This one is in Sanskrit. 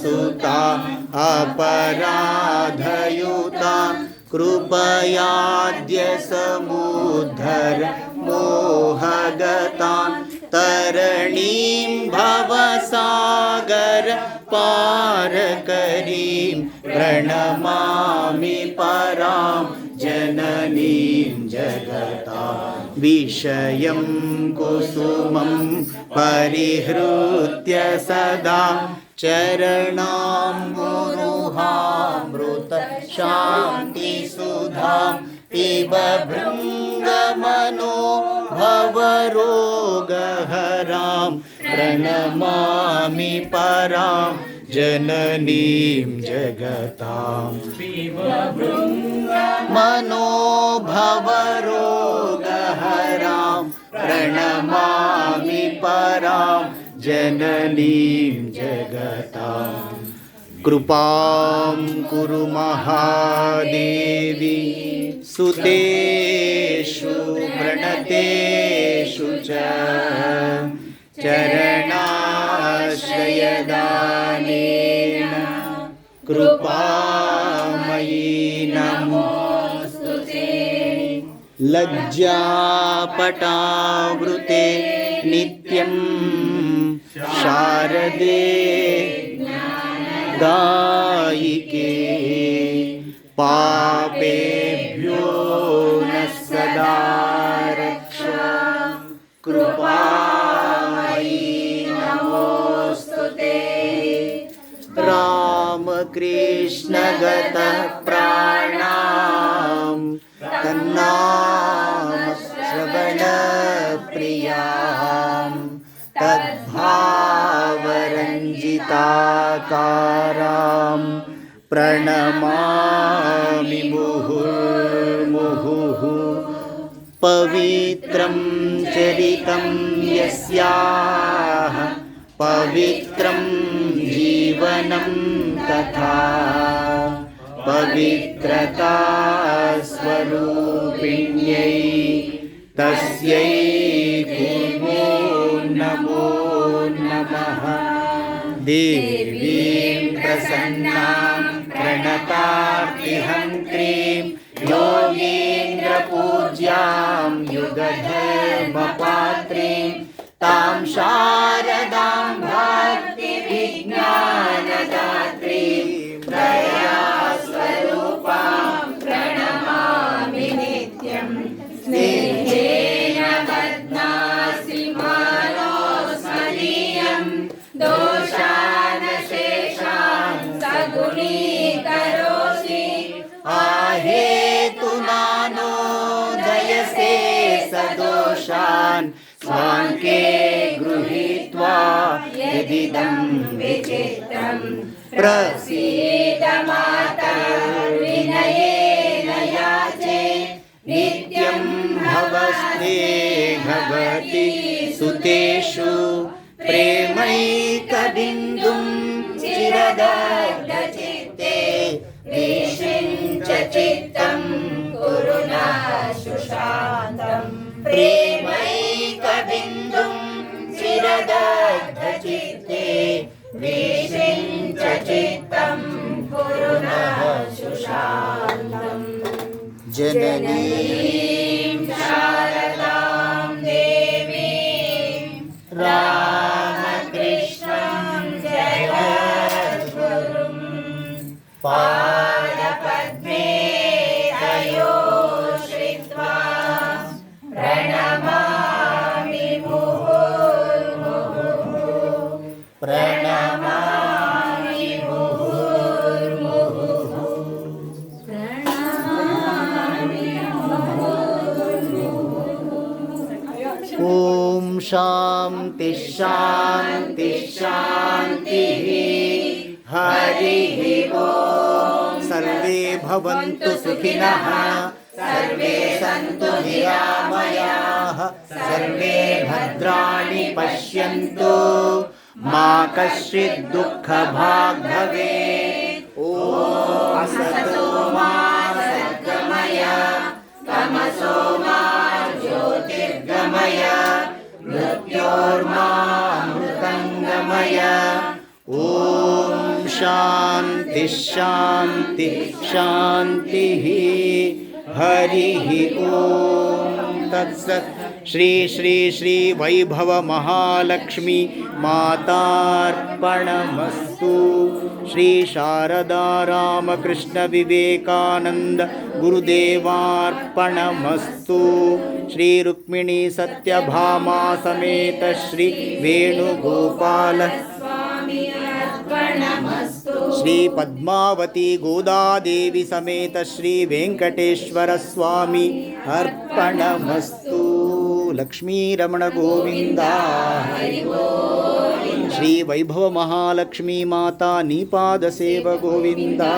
सुताम् अपराधयुतान् कृपयाद्य समुद्धर मोहगतान् तरणीं भवसागर पारकरीं प्रणमामि परां जननीं जगतां विषयं कुसुमं परिहृत्य सदा चरणाम्बुरुहामृत शान्तिसुधां पिबभृङ्गमनो भवरोगहरां प्रणमामि परां जननीं जगतां मनो भवरोगहरां प्रणमामि परां जननीं जगतां कृपां कुरु महादेवी सुतेषु प्रणतेषु च चरणाश्रयदानेन कृपामयी नमोऽस्तुते लज्जापटावृते नित्यं शारदे दायिके पापेभ्यो नः सदा रक्ष कृपामयी नमोऽस्तुते रामकृष्णगतः प्राणां तन्नामश्रवणप्रियां तद्भावरञ्जिताकारां प्रणमामि मुहुर्मुहुः पवित्रं चरितं यस्याः पवित्रं जीवनं तथा पवित्रता स्वरूपिण्यै तस्यै कुर्मो नमो नमः देवीं प्रसन्नां प्रणतार्तिहन्त्रीं योगीन्द्रपूज्यां युगधर्मपात्रीं तां शारदां भक्तिविज्ञानदात्रीं दयास्वरूपां प्रणमामि नित्यं स्नेहेन बध्नासि मानोस्मदीयं दोषानशेषान् सगुणीकरोषि आहेतुनानो दयसे सदोषान् स्वाङ्के गृहीत्वा यदिदं विचित्रं प्रसीद माता विनयेन याचे नित्यं भवस्नेहवती सुतेषु प्रेमैकबिन्दुं चिरदग्धचित्ते विषिञ्च चित्तं कुरु नः सुशान्तं प्रेमैकबिन्दुं चिरदग्धचित्ते विषिञ्च चित्तं कुरु नः सुशान्तम् जननीं शारदां देवीं रामकृष्णं जगद्गुरुं पादपद्मे तयो श्रित्वा प्रणमामि मुहुर्मुहुः प्रणमामि मुहुर्मुहुः प्रणमामि मुहुर्मुहुः ॐ शान्ति शान्ति शान्तिः हरिः ॐ सर्वे भवन्तु सुखिनः सर्वे सन्तु निरामयाः सर्वे भद्राणि पश्यन्तु मा कश्चित् दुःखभाग् भवेत् ॐ असतो मा सद्गमय तमसो मा ज्योतिर्गमय मृत्योर्मा अमृतङ्गमय ॐ शान्तिः शान्तिः शान्तिः हरिः ॐ तत्सत् श्री श्री श्री वैभव महालक्ष्मी मातार्पणमस्तु श्री शारदा रामकृष्ण विवेकानंद गुरुदेवार्पणमस्तु श्री रुक्मिणी सत्यभामा समेत श्री वेणुगोपाल श्री पद्मावती गोदादेवी समेत श्री वेंकटेश्वर स्वामी अर्पणमस्तु लक्ष्मी रमण गोविंदा श्री वैभव महालक्ष्मी माता नीपाद सेव गोविंदा